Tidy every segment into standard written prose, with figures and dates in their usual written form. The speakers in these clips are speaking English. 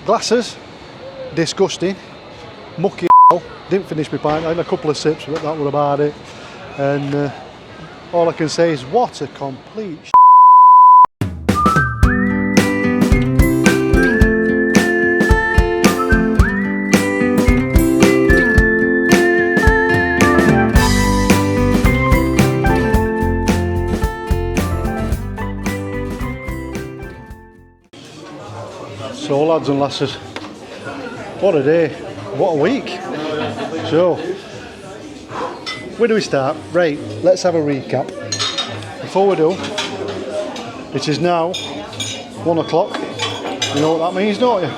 Glasses, disgusting, mucky hell. Didn't finish my pint, I had a couple of sips, but that was about it. And all I can say is what a complete So lads and lasses, what a day, what a week. So, where do we start? Right, let's have a recap. Before we do, it is now 1 o'clock. You know what that means, don't you?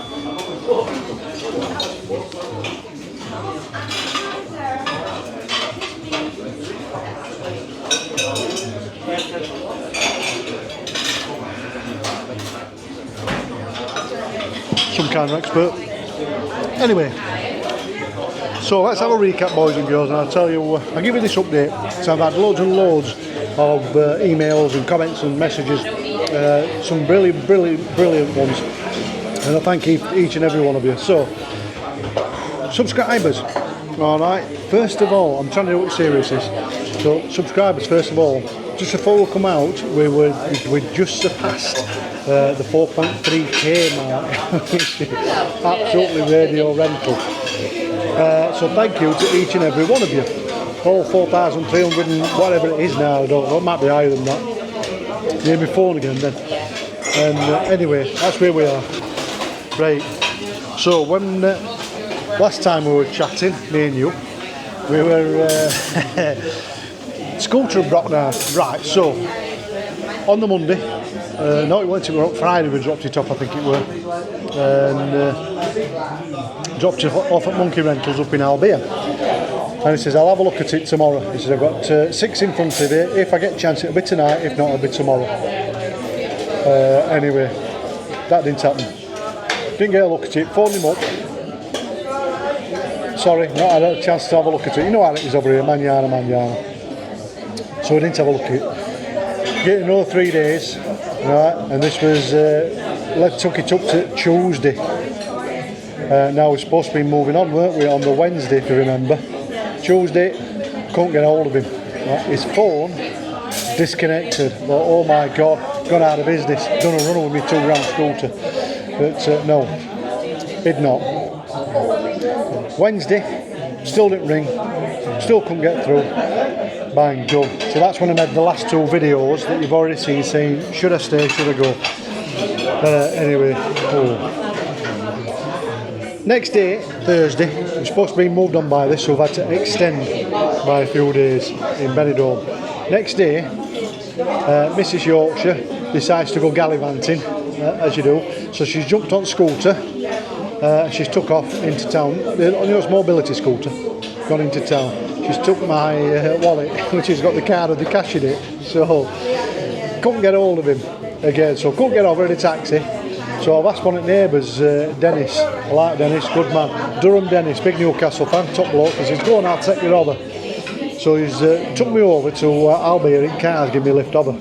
Some kind of expert. Anyway, so let's have a recap, boys and girls, and I'll tell you, I'll give you this update. So I've had loads and loads of emails and comments and messages, some brilliant ones, and I thank each and every one of you. So, subscribers, alright, first of all, I'm trying to do it seriously. So, subscribers, first of all, just before we come out, we just surpassed the 4.3k mark, which is absolutely radio rental. So thank you to each and every one of you. All 4,300 and whatever it is now, I don't know, it might be higher than that. Near my phone again then. And anyway, that's where we are. Right, so when last time we were chatting, me and you, we were scooter broke down. Right, so on the Monday, no, it wasn't, it was Friday we dropped it off, I think it were, and dropped it off at Monkey Rentals up in Albia. And he says, I'll have a look at it tomorrow. He says, I've got 6 in front of it. If I get a chance, it'll be tonight. If not, it'll be tomorrow. Anyway, that didn't happen. Didn't get a look at it. Phoned him up. Sorry, not had a chance to have a look at it. You know how it is over here, manana. So I didn't have a look at it. Get another 3 days, right? And this was, took it up to Tuesday. Now we're supposed to be moving on, weren't we, on the Wednesday, if you remember. Tuesday, couldn't get hold of him. Right? His phone disconnected. But, oh my God, gone out of business. Done a run with my £2 scooter. But no, did not. Wednesday, still didn't ring. Still couldn't get through. Bang, done. So that's when I made the last 2 videos that you've already seen saying, should I stay, should I go? Anyway, oh. Next day, Thursday, we're supposed to be moved on by this, so we've had to extend by a few days in Benidorm. Next day, Mrs. Yorkshire decides to go gallivanting, as you do. So she's jumped on scooter, she's took off into town. It's mobility scooter, gone into town. She's took my wallet, which has got the card of the cash in it, so couldn't get hold of him again, so couldn't get over in a taxi. So I've asked one of the neighbours, Dennis. I like Dennis, good man. Durham Dennis, big Newcastle fan, top bloke. He says, go on, I'll take you over. So he's took me over to Albia in cars, give me a lift over.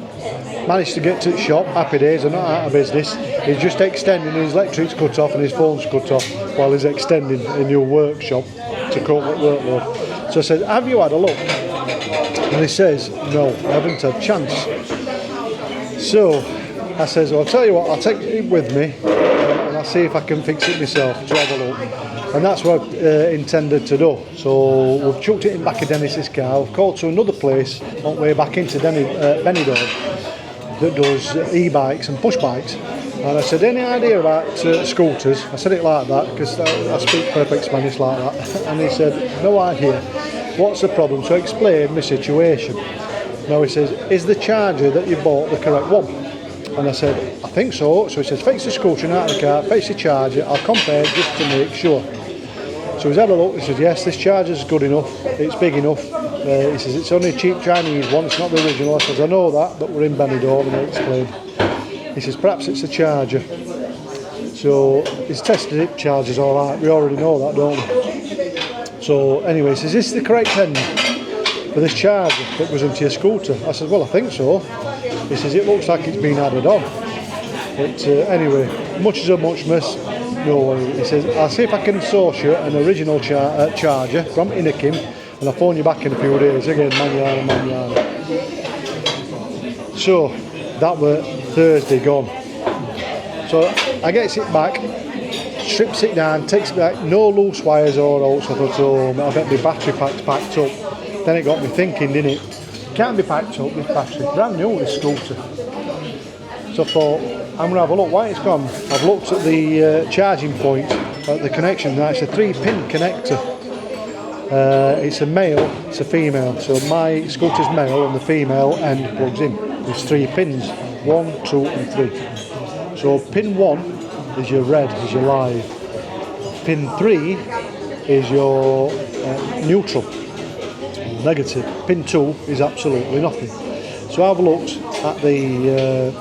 Managed to get to the shop, happy days, I'm not out of business. He's just extending, his electric's cut off and his phone's cut off while he's extending a new workshop to cope with workload. So I said, have you had a look? And he says, no, I haven't had a chance. So I says, well, I'll tell you what, I'll take it with me and I'll see if I can fix it myself to have a look. And that's what I intended to do. So we've chucked it in back of Dennis's car. We've called to another place on the way back into Benidorm that does e-bikes and push bikes. And I said, any idea about scooters? I said it like that because I speak perfect Spanish like that. And he said, no idea. What's the problem? So I explained my situation. Now he says, is the charger that you bought the correct one? And I said, I think so. So he says, fix the scooter out of the car, fix the charger, I'll compare just to make sure. So he's had a look, he says, yes, this charger's good enough, it's big enough. He says, it's only a cheap Chinese one, it's not the original. I says, I know that, but we're in Benidorm, and I explained. He says, perhaps it's a charger. So he's tested it, charger's alright, we already know that, don't we? So anyway, he says, is this the correct end for this charger that goes into your scooter? I said, well, I think so. He says, it looks like it's been added on. But anyway, much as a muchness, no worries. He says, I'll see if I can source you an original charger from Inakim, and I'll phone you back in a few days. Again, manana. So, that were Thursday gone. So, I gets it back, strips it down, takes it back, no loose wires or out, so I thought, oh, I bet my battery pack's packed up. Then it got me thinking, didn't it? Can't be packed up, this battery. Brand new, this scooter. So I thought, I'm going to have a look why it's gone. I've looked at the charging point, at the connection. Now it's a 3-pin connector. It's a male, it's a female. So my scooter's male and the female end plugs in. There's 3 pins, 1, 2 and 3. So pin 1 is your red, is your live. Pin 3 is your neutral, negative. Pin 2 is absolutely nothing. So I've looked at the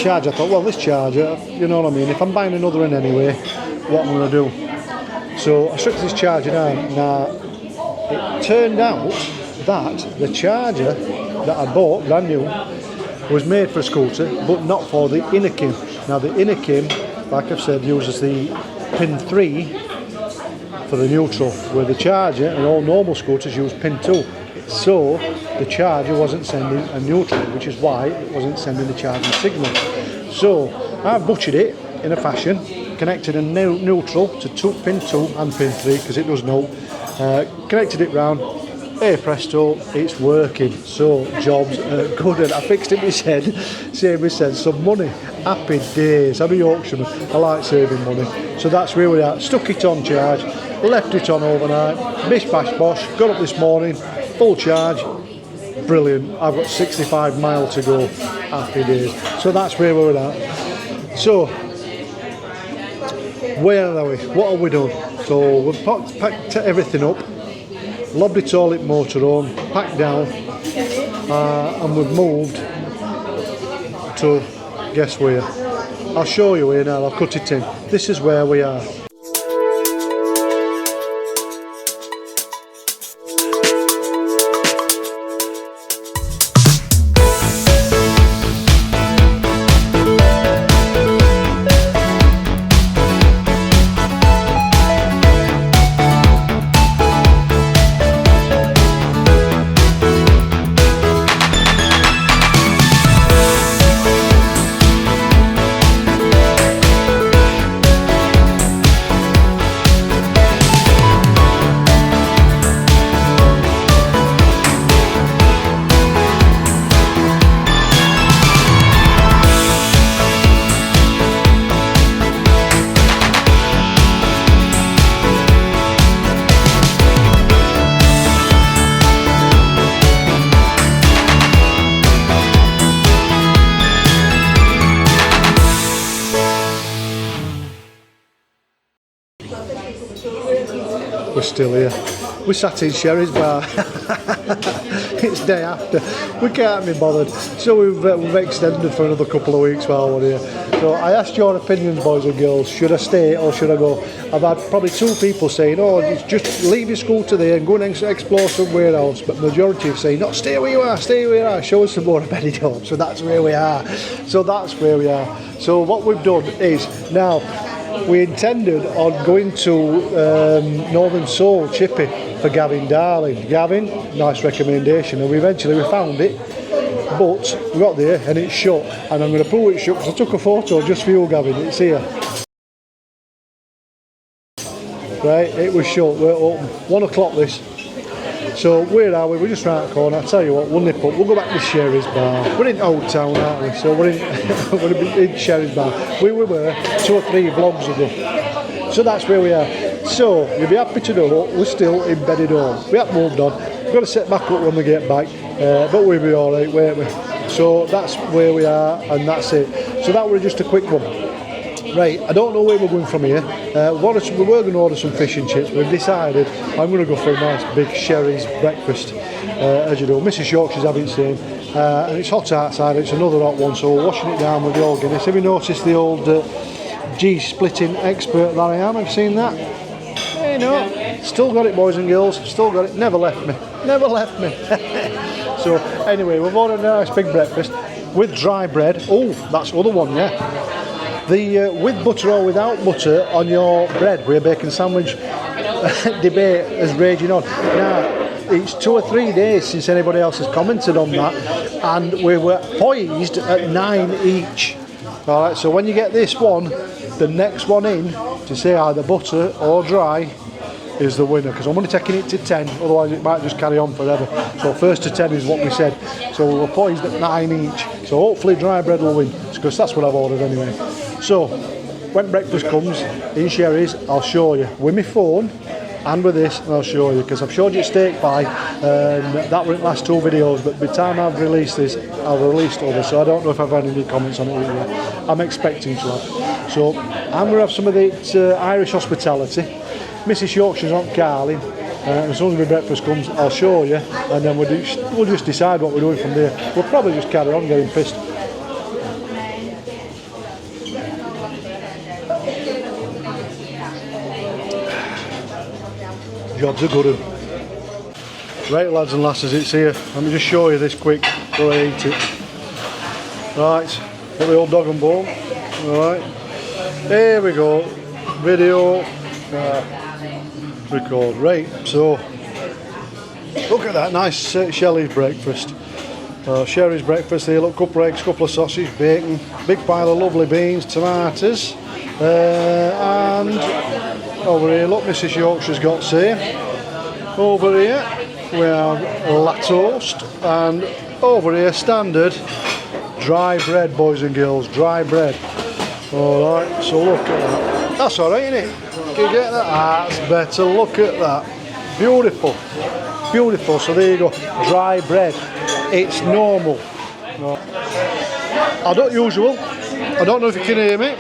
charger. I thought, well, this charger, you know what I mean, if I'm buying another one anyway, what I'm going to do? So I stripped this charger down. Now, it turned out that the charger that I bought, brand new, was made for a scooter, but not for the Inakim. Now, the Inakim, like I've said, uses the pin 3 for the neutral, where the charger and all normal scooters use pin 2. So the charger wasn't sending a neutral, which is why it wasn't sending the charging signal. So I butchered it in a fashion, connected a neutral to pin 2 and pin 3, because it does know. Connected it round, hey presto, it's working. So jobs are good, and I fixed it myself, saved myself some money. Happy days. I'm a Yorkshireman, I like saving money. So that's where we are. Stuck it on charge, left it on overnight, bish bash bosh, got up this morning, full charge, brilliant. I've got 65 miles to go. Happy days. So that's where we're at. So where are we? What have we done? So we've packed everything up, lobbed the toilet motor on, packed down, and we've moved to, guess where? I'll show you here now, I'll cut it in. This is where we are. We're still here. We sat in Sherry's bar. It's day after. We can't be bothered. So we've extended for another couple of weeks while we're here. So I asked your opinions, boys and girls. Should I stay or should I go? I've had probably 2 people saying, oh, just leave your scooter there and go and explore somewhere else. But majority have saying, no, stay where you are, stay where you are. Show us some more of Benidorm. So that's where we are. So what we've done is now, we intended on going to Northern Seoul, Chippy, for Gavin Darling. Gavin, nice recommendation, and we found it, but we got there and it's shut, and I'm going to prove it shut because I took a photo just for you, Gavin. It's here. Right, it was shut. We're open. 1 o'clock this. So where are we? We're just round the corner. I'll tell you what, we'll nip up. We'll go back to Sherry's bar. We're in Old Town, aren't we? So we're in Sherry's bar. We were 2 or 3 vlogs ago. So that's where we are. So you'll be happy to know we're still in Benidorm. We haven't moved on. We've got to set back up when we get back. But we'll be alright, won't we? So that's where we are, and that's it. So that was just a quick one. Right, I don't know where we're going from here. We were going to order some fish and chips. We've decided I'm going to go for a nice big Sherry's breakfast, as you know. Mrs. Yorkshire's having the same, and it's hot outside. It's another hot one, so we're washing it down with the old Guinness. Have you noticed the old G-splitting expert that I am? Have you seen that? Hey, no, still got it, boys and girls. Still got it. Never left me. Never left me. So anyway, we've ordered a nice big breakfast with dry bread. Oh, that's the other one, yeah. The with butter or without butter on your bread with a bacon sandwich debate is raging on. Now, it's 2 or 3 days since anybody else has commented on that, and we were poised at 9 each. Alright, so when you get this one, the next one in to say either butter or dry is the winner, because I'm only taking it to 10, otherwise it might just carry on forever. So first to 10 is what we said. So we were poised at 9 each. So hopefully dry bread will win, because that's what I've ordered anyway. So when breakfast comes in Sherry's, I'll show you with my phone and with this, and I'll show you, because I've showed you steak pie, and that were in the last 2 videos, but by the time I've released this, I've released others, so I don't know if I've had any comments on it yet. I'm expecting to have. So I'm going to have some of the Irish hospitality. Mrs. Yorkshire's on Carling, and as soon as my breakfast comes, I'll show you, and then we'll just decide what we're doing from there. We'll probably just carry on getting pissed. Job's a good one. Right, lads and lasses, it's here. Let me just show you this quick before I eat it. Right, put the old dog on bone. Alright, here we go. Video, record. Right, so look at that nice Shelley's breakfast. Sherry's breakfast here, look, couple of eggs, couple of sausage, bacon, big pile of lovely beans, tomatoes, and over here, look, Mrs. Yorkshire's got say. Over here we have la toast, and over here standard dry bread, boys and girls, dry bread. Alright, so look at that. That's alright, isn't it? Can you get that? That's better, look at that. Beautiful, beautiful. So there you go, dry bread. It's normal. I don't usual. I don't know if you can hear me.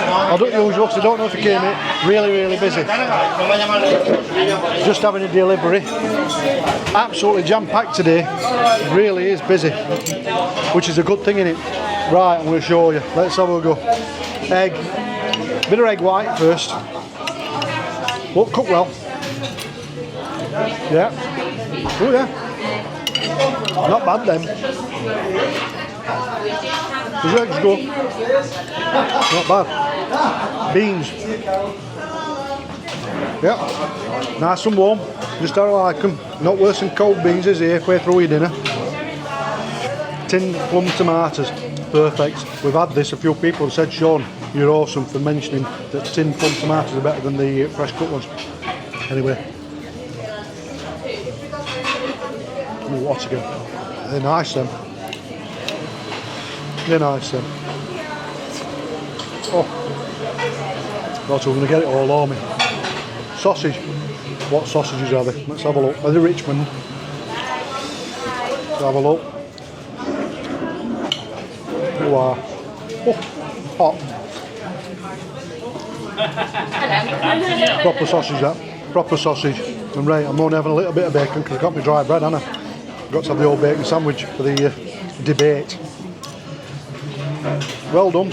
I don't usual, because I don't know if you can hear me. Really, really busy. Just having a delivery. Absolutely jam-packed today. Really is busy, which is a good thing, innit? Right, I'm going to show you. Let's have a go. Egg. Bit of egg white first. Look, cook well. Yeah. Oh yeah. Not bad then. The eggs go. Not bad. Beans. Yeah. Nice and warm. Just how I like them. Not worse than cold beans is here, halfway through your dinner. Tinned plum tomatoes. Perfect. We've had this. A few people have said, Sean, you're awesome for mentioning that tinned plum tomatoes are better than the fresh cut ones. Anyway. Ooh, what again? They're nice then. They're nice then. Oh. Right, so we're going to get it all on me. Sausage. What sausages are they? Let's have a look. Are they Richmond? Let's have a look. Wow. Oh, hot. Proper sausage that. Proper sausage. And right, I'm only having a little bit of bacon because I've got my dry bread, haven't I? I've got to have the old bacon sandwich for the debate. Well done.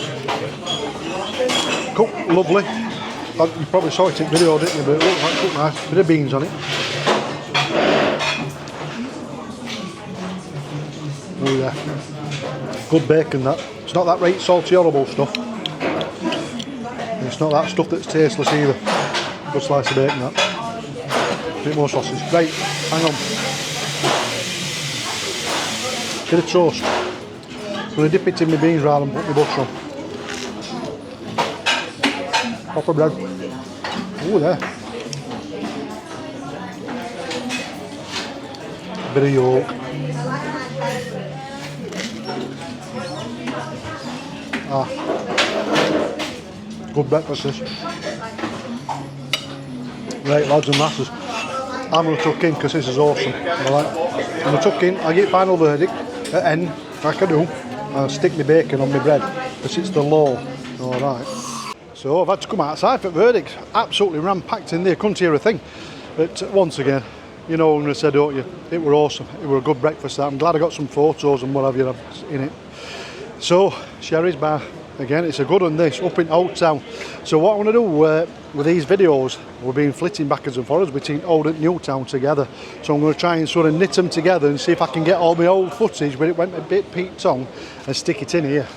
Cooked lovely. You probably saw it in the video, didn't you? But it looks like cooked nice. Bit of beans on it. Oh yeah. Good bacon that. It's not that right salty horrible stuff. And it's not that stuff that's tasteless either. Good slice of bacon that. A bit more sausage. Right, hang on. Bit of toast. I'm going to dip it in my beans rather than put my butter on. Proper bread. Oh there. A bit of yolk. Ah. Good breakfast this. Right, lads and lasses. I'm going to tuck in because this is awesome. Alright. I'm going to tuck in. I'll get final verdict at end, like I do. I'll stick my bacon on my bread because it's the law. Alright. So I've had to come outside for verdict. Absolutely ram-packed in there, couldn't hear a thing. But once again, you know what I'm going to say, don't you? It were awesome. It were a good breakfast. I'm glad I got some photos and what have you in it. So, Sherry's Bar. Again, it's a good one this, up in Old Town. So what I want to do with these videos, we've been flitting backwards and forwards between Old and New Town together. So I'm going to try and sort of knit them together and see if I can get all my old footage where it went a bit peaked on and stick it in here.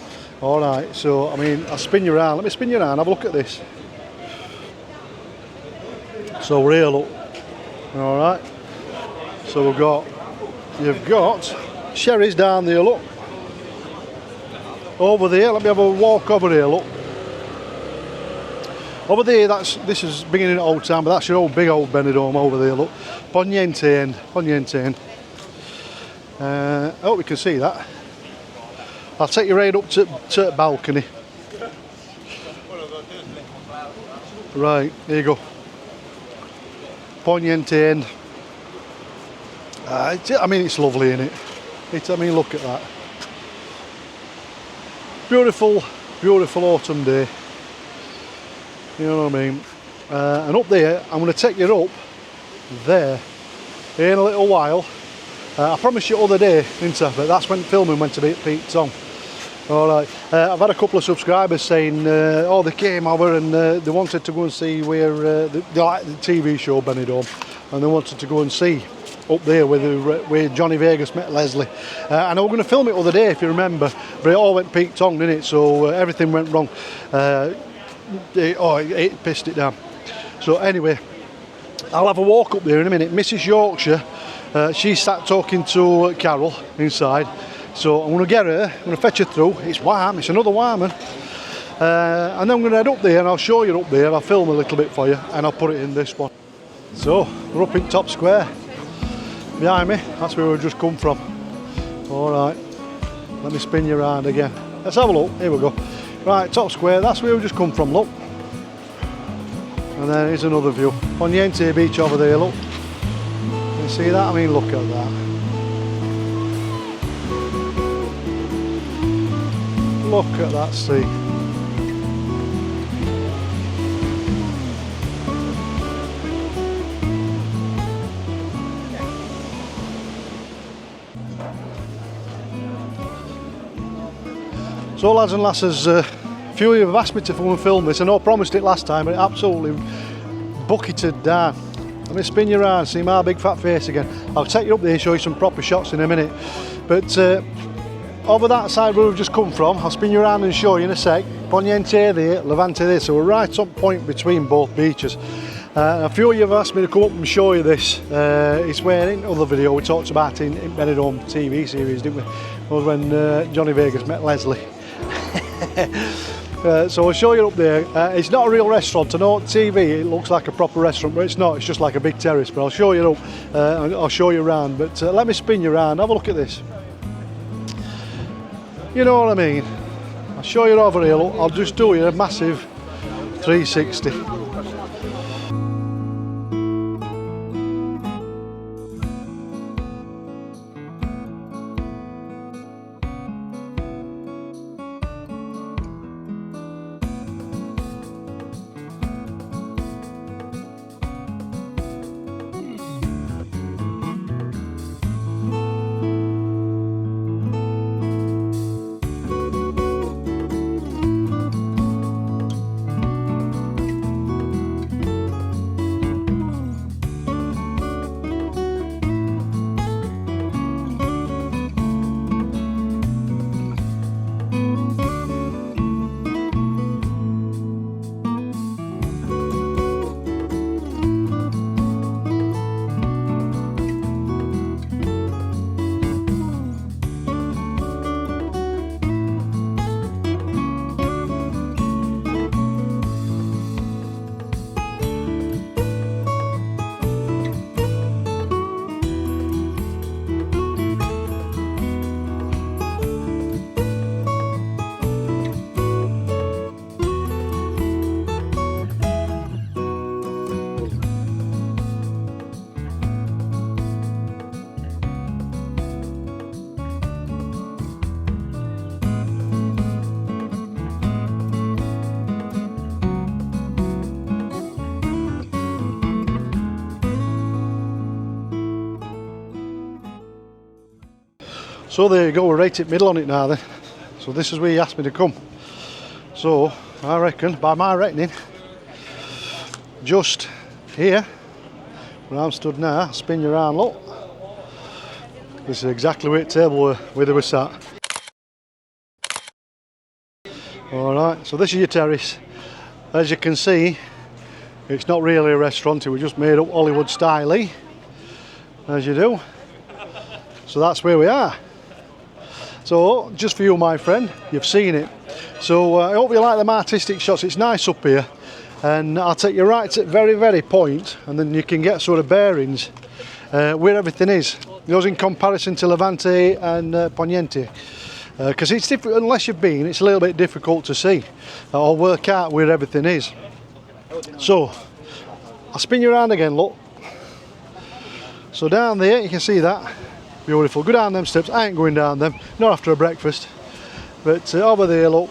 Alright, so I mean, I'll spin you around. Let me spin you around, have a look at this. So we're here, look. Alright. So you've got Sherry's down there, look. Over there, let me have a walk over here, look. Over there, this is beginning at Old Town, but that's your old big old Benidorm over there, look. Poniente. I hope you can see that. I'll take you right up to the balcony. Right, there you go. Poniente. I mean, it's lovely, isn't it? I mean, look at that. Beautiful, beautiful autumn day. You know what I mean? And up there, I'm going to take you up there in a little while. I promised you the other day, didn't I? But that's when filming went to be at Pete Tong. Alright, I've had a couple of subscribers saying, oh, they came over and they wanted to go and see where, they like the TV show Benidorm, and they wanted to go and see up there where Johnny Vegas met Leslie. And I was going to film it the other day, if you remember, but it all went Pete Tong, didn't it? So everything went wrong. It pissed it down. So anyway, I'll have a walk up there in a minute. Mrs. Yorkshire, she sat talking to Carol inside. So I'm going to get her, I'm going to fetch her through. It's warm, it's another warm one. And then I'm going to head up there and I'll show you up there. I'll film a little bit for you and I'll put it in this one. So we're up in Top Square. Behind me, that's where we've just come from. Alright, let me spin you around again. Let's have a look, here we go. Right, Top Square, that's where we've just come from, look. And then here's another view. Poniente Beach over there, look. You see that? I mean, look at that. Look at that sea. So lads and lasses, a few of you have asked me to come and film this. I know I promised it last time, but it absolutely bucketed down. Let me spin you around, see my big fat face again. I'll take you up there and show you some proper shots in a minute. But over that side where we've just come from, I'll spin you around and show you in a sec. Poniente there, Levante there, so we're right on point between both beaches. A few of you have asked me to come up and show you this. It's where in other video we talked about in Benidorm TV series, didn't we? It was when Johnny Vegas met Leslie. So I'll show you up there. It's not a real restaurant. I know on TV it looks like a proper restaurant, but it's not. It's just like a big terrace. But I'll show you up. I'll show you around. But let me spin you around. Have a look at this. You know what I mean? I'll show you over here. Look, I'll just do you a massive 360. So there you go, we're right at middle on it now then. So this is where you asked me to come. So I reckon, by my reckoning, just here, where I'm stood now, spin you around, look. This is exactly where the table were, where they were sat. Alright, so this is your terrace. As you can see, it's not really a restaurant, we just made up Hollywood style-y, as you do. So that's where we are. So, just for you, my friend, you've seen it. So I hope you like them artistic shots. It's nice up here, and I'll take you right to the very, very point, and then you can get sort of bearings where everything is. Those in comparison to Levante and Poniente. Because it's different, unless you've been, it's a little bit difficult to see or work out where everything is. So, I'll spin you around again, look. So down there, you can see that. Beautiful. Go down them steps. I ain't going down them, not after a breakfast. But over there, look,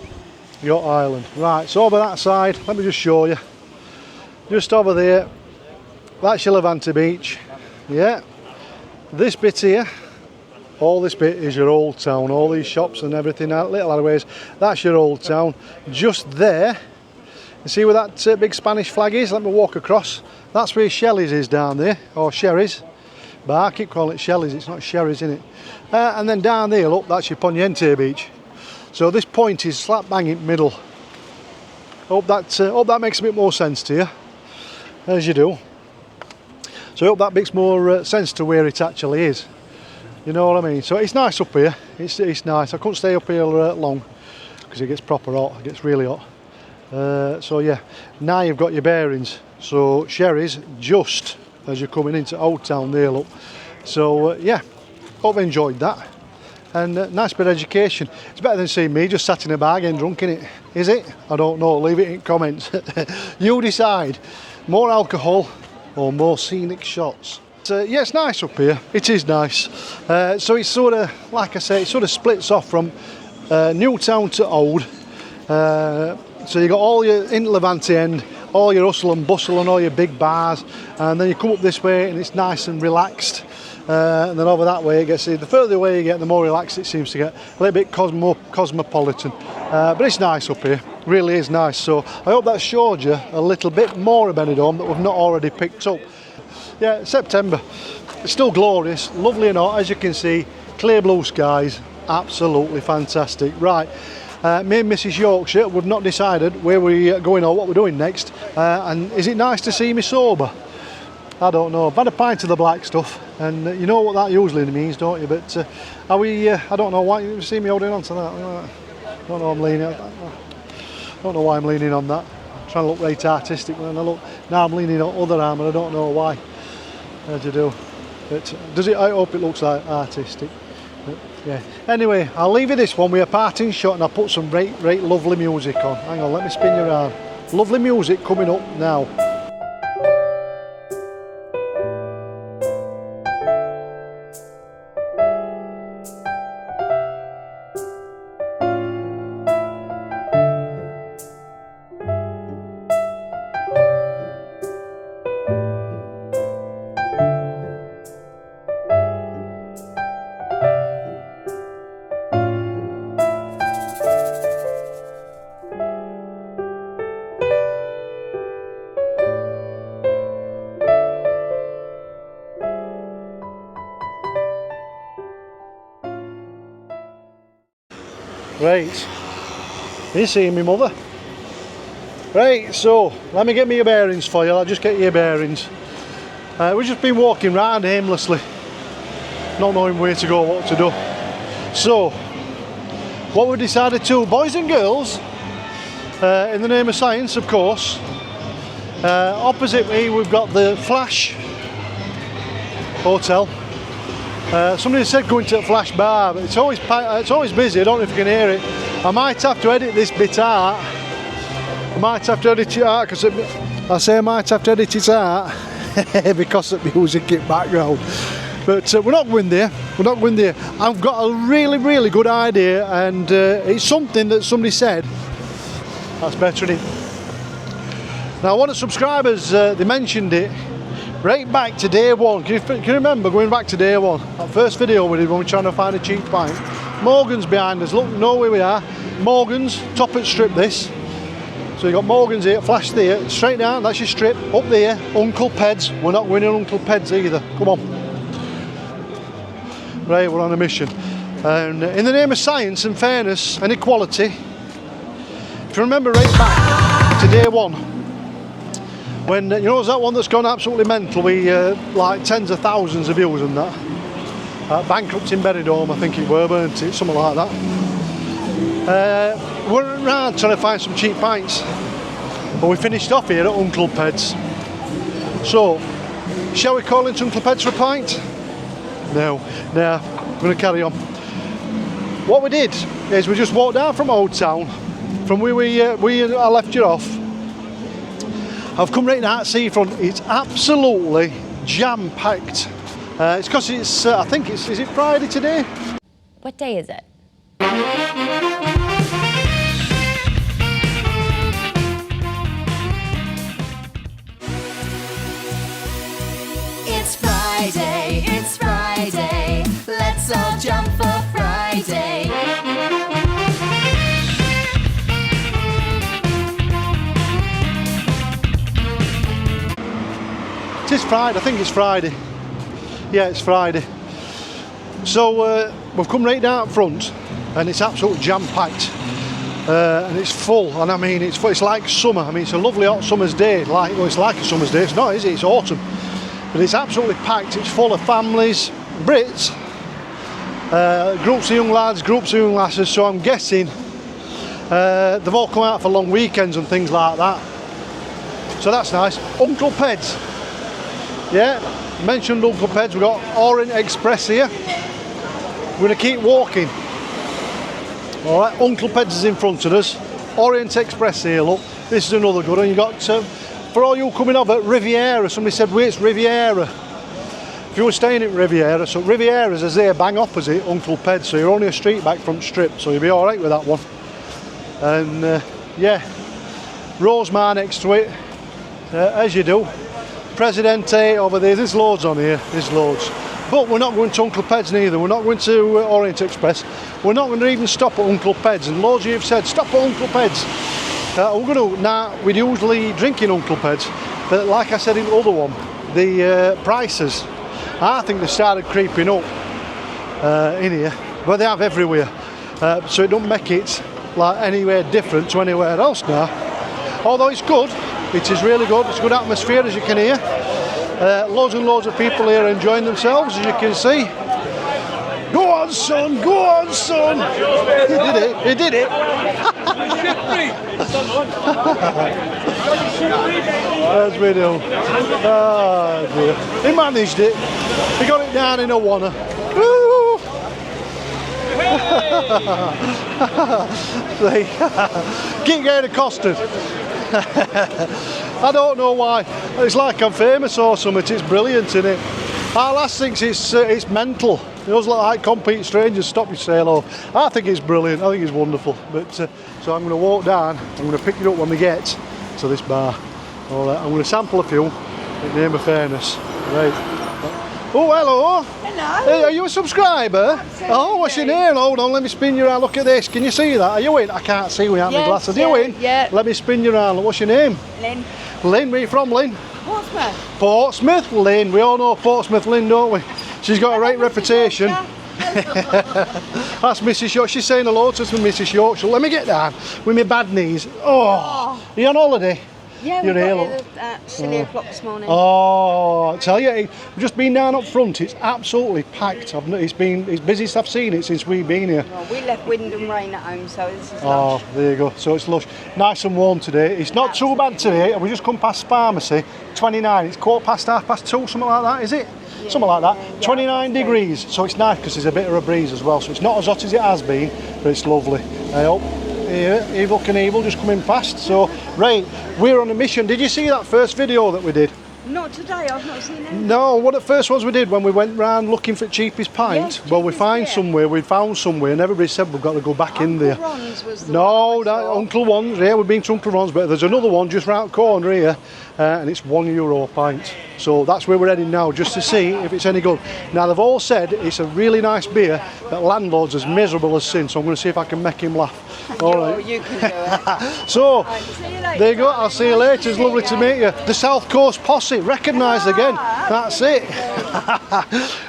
Yacht Island. Right, so over that side, let me just show you. Just over there, that's your Levante beach. Yeah. This bit here, all this bit is your old town, all these shops and everything, little alleyways, that's your old town. Just there, you see where that big Spanish flag is? Let me walk across. That's where Shelley's is down there, or Sherry's. But I keep calling it Shelley's, it's not Sherry's, isn't it? And then down there, look, that's your Poniente beach. So this point is slap bang in the middle. Hope that makes a bit more sense to you, as you do. So I hope that makes more sense to where it actually is. You know what I mean? So it's nice up here. It's nice. I couldn't stay up here long because it gets proper hot. It gets really hot. So yeah, now you've got your bearings. So Sherry's just as you're coming into Old Town there, look. So yeah, hope you enjoyed that. And nice bit of education. It's better than seeing me just sat in a bar getting drunk, innit? Is it? I don't know. Leave it in comments. You decide. More alcohol or more scenic shots. Yeah, it's nice up here. It is nice. So it's sort of, like I say, it sort of splits off from New Town to Old. So you got all your in Levante end, all your hustle and bustle and all your big bars, and then you come up this way and it's nice and relaxed. And then over that way it gets, the further away you get, the more relaxed it seems to get. A little bit cosmopolitan. But it's nice up here. Really is nice. So I hope that showed you a little bit more of Benidorm that we've not already picked up. Yeah, September. It's still glorious, lovely and hot, as you can see. Clear blue skies, absolutely fantastic. Right, me and Mrs Yorkshire, we've not decided where we're going or what we're doing next. And is it nice to see me sober? I don't know. I've had a pint of the black stuff, and you know what that usually means, don't you? But are we? I don't know why you see me holding on to that. I don't know. I'm leaning. I don't know why I'm leaning on that. I'm trying to look right artistic when I look. Now I'm leaning on other arm, and I don't know why. How'd you do? But does it? I hope it looks like artistic. But, yeah. Anyway, I'll leave you this one with a parting shot, and I'll put some great lovely music on. Hang on, let me spin you around. Lovely music coming up now. Right, you seeing me, mother? Right, so let me get me your bearings for you. I'll just get your bearings. We've just been walking round aimlessly, not knowing where to go, what to do. So, what we decided to, boys and girls, in the name of science, of course. Opposite me, we've got the Flash Hotel. Somebody said going to a Flash bar, but it's always busy. I don't know if you can hear it. I might have to edit this bit out. I might have to edit it out because I might have to edit it out because of the music in background. But we're not going there. We're not going there. I've got a really good idea, and it's something that somebody said. That's better, isn't it? Now, one of the subscribers, they mentioned it. Right back to day one. Can you remember going back to day one? That first video we did when we were trying to find a cheap pint. Morgan's behind us. Look, know where we are. Morgan's, top at strip this. So you got Morgan's here, Flash there, straight down, that's your strip. Up there, Uncle Ped's. We're not winning Uncle Ped's either. Come on. Right, we're on a mission. And in the name of science and fairness and equality, If you remember right back to day one, when you know that one that's gone absolutely mental, we like tens of thousands of views and that. Bankrupt in Benidorm, I think it were, weren't it? Something like that. We're around trying to find some cheap pints, but we finished off here at Uncle Ped's. So, shall we call into Uncle Ped's for a pint? No, we're going to carry on. What we did is we just walked down from Old Town, from where I left you off. I've come right now at seafront. It's absolutely jam-packed. It's because it's, I think it's, is it Friday today? What day is it? It's Friday, let's all jump for Friday. It is Friday, I think it's Friday. Yeah, it's Friday. So we've come right down up front and it's absolutely jam-packed. And it's full, and I mean it's like summer. I mean it's a lovely hot summer's day. Well, it's like a summer's day. It's not, is it? It's autumn. But it's absolutely packed. It's full of families, Brits, groups of young lads, groups of young lasses. So I'm guessing they've all come out for long weekends and things like that. So that's nice. Uncle Ped's. Yeah, mentioned Uncle Ped's. We've got Orient Express here. We're going to keep walking. All right, Uncle Ped's is in front of us. Orient Express here, look. This is another good one. You got, for all you coming over at Riviera, somebody said, wait, it's Riviera. If you were staying at Riviera, so Riviera's is there bang opposite Uncle Ped's, so you're only a street back from Strip, so you'll be all right with that one. And yeah, Rosemar next to it, as you do. Presidente over there, there's loads on here, there's loads. But we're not going to Uncle Ped's neither, we're not going to Orient Express. We're not going to even stop at Uncle Ped's, and loads of you have said, stop at Uncle Ped's. We're going to, now, we'd usually drink in Uncle Ped's, but like I said in the other one, the prices, I think they started creeping up in here, but they have everywhere. So it don't make it like anywhere different to anywhere else now. Although it's good, it is really good, it's a good atmosphere as you can hear. Loads and loads of people here enjoying themselves, as you can see. Go on, son, go on, son. He did it, he did it. As we do. Oh dear. He managed it. He got it down in a wanna. Woo! Keep getting accosted. I don't know why. It's like I'm famous or something. It's brilliant, isn't it? Our lass thinks it's mental. It does look like complete strangers stop you say hello. I think it's brilliant. I think it's wonderful. But so I'm going to walk down. I'm going to pick it up when we get to this bar. All right. I'm going to sample a few in the name of fairness. Right. Oh, hello. Hello. Hey, are you a subscriber? Absolutely. Oh, what's your name? Hold on, let me spin you around. Look at this. Can you see that? Are you in? I can't see without my glasses. Are you in? Yeah. Let me spin you around. What's your name? Lynn. Lynn, where are you from, Lynn? Portsmouth. Portsmouth, Lynn. We all know Portsmouth Lynn, don't we? She's got a right reputation. That's Mrs. Yorkshire. She's saying hello to us from Mrs. Yorkshire. Let me get down with my bad knees. Oh. Are you on holiday? Yeah, You're we here, got look. here at silly o'clock this morning. Oh, I tell you, we've just been down up front. It's absolutely packed. It's busiest I've seen it since we've been here. Well, we left wind and rain at home, so this is Oh, lush. there you go. So it's lush. Nice and warm today. It's not too bad today. We just come past pharmacy, 29. It's 2:15, something like that, is it? Yeah, something like that. yeah, 29 degrees. So it's nice because there's a bit of a breeze as well. So it's not as hot as it has been, but it's lovely. I hope. Here, Evil Knievel just coming past. So, right, we're on a mission. Did you see that first video that we did? Not today, I've not seen it. No, one of the first ones we did when we went round looking for cheapest pint. Yes, Well, we cheapest, found yeah. somewhere, we found somewhere, and everybody said we've got to go back in there. Uncle Ron's was the No, one I that saw. Uncle Ron's, yeah, we've been to Uncle Ron's, but there's another one just round the corner here, and it's €1 a pint. So that's where we're heading now, just to see if it's any good. Now, they've all said it's a really nice beer, but landlord's as miserable as sin, so I'm going to see if I can make him laugh. All right. You can do it. So, Right, see you later. there you go, I'll see you later, it's lovely to meet you. The South Coast Posse, recognised again, that's it.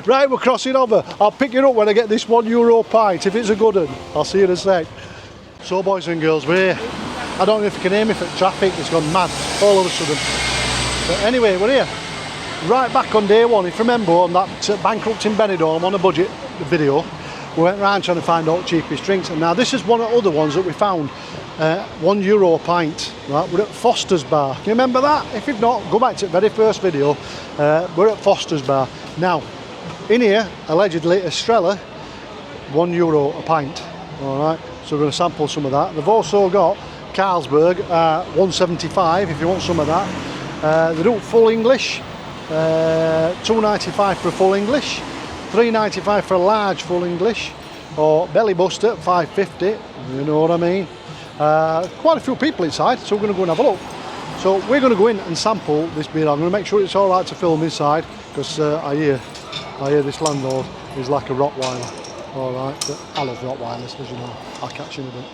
Right, we're crossing over. I'll pick you up when I get this €1 pint, if it's a good one. I'll see you in a sec. So boys and girls, we're here. I don't know if you can hear me for traffic, it's gone mad all of a sudden. But anyway, we're here. Right back on day one, if you remember on that bankrupting Benidorm on a budget video, we went around trying to find out cheapest drinks, and now this is one of the other ones that we found. €1 a pint. Right, we're at Foster's Bar. Can you remember that? If you've not, go back to the very first video. We're at Foster's Bar. Now, in here, allegedly, Estrella, €1 a pint. All right, so we're going to sample some of that. They've also got Carlsberg, $1.75 if you want some of that. They do full English, $2.95 for a full English, $3.95 for a large full English, or belly buster $5.50. You know what I mean? Quite a few people inside, so we're going to go and have a look. So we're going to go in and sample this beer. I'm going to make sure it's all right to film inside, because I hear this landlord is like a Rottweiler. All right, but I love Rottweilers, as you know. I'll catch you in a bit.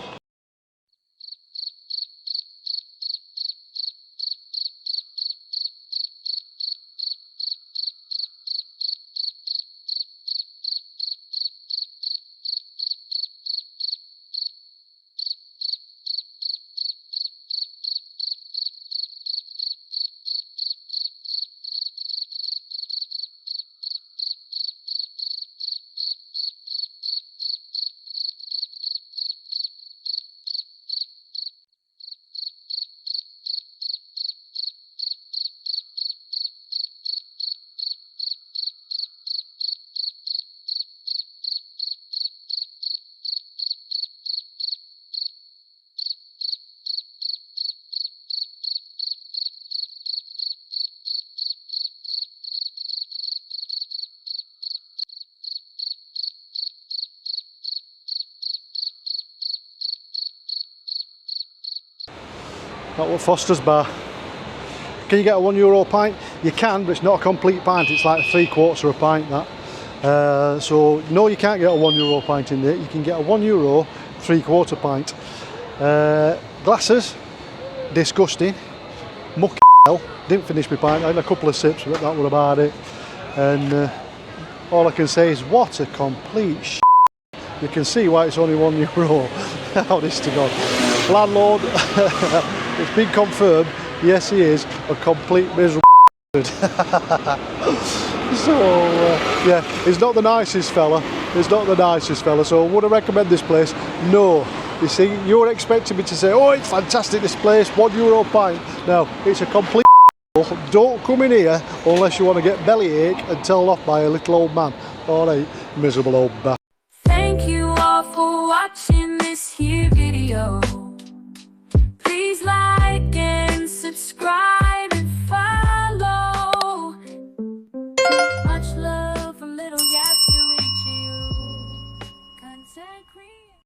That was Foster's Bar. Can you get a €1 pint? You can, but it's not a complete pint. It's like 3/4 of a pint, that. So no, you can't get a €1 pint in there. You can get a €1 3/4 pint. Glasses, disgusting. Mucky hell. Didn't finish my pint. I had a couple of sips, but that was about it. And all I can say is, what a complete sh**. You can see why it's only €1. How this to God. Landlord, it's been confirmed. Yes, he is a complete miserable. So yeah, he's not the nicest fella. He's not the nicest fella. So would I recommend this place? No. You see, you're expecting me to say, oh, it's fantastic this place, €1 pint. No, it's a complete. Don't come in here unless you want to get bellyache and told off by a little old man. All right, miserable old bastard.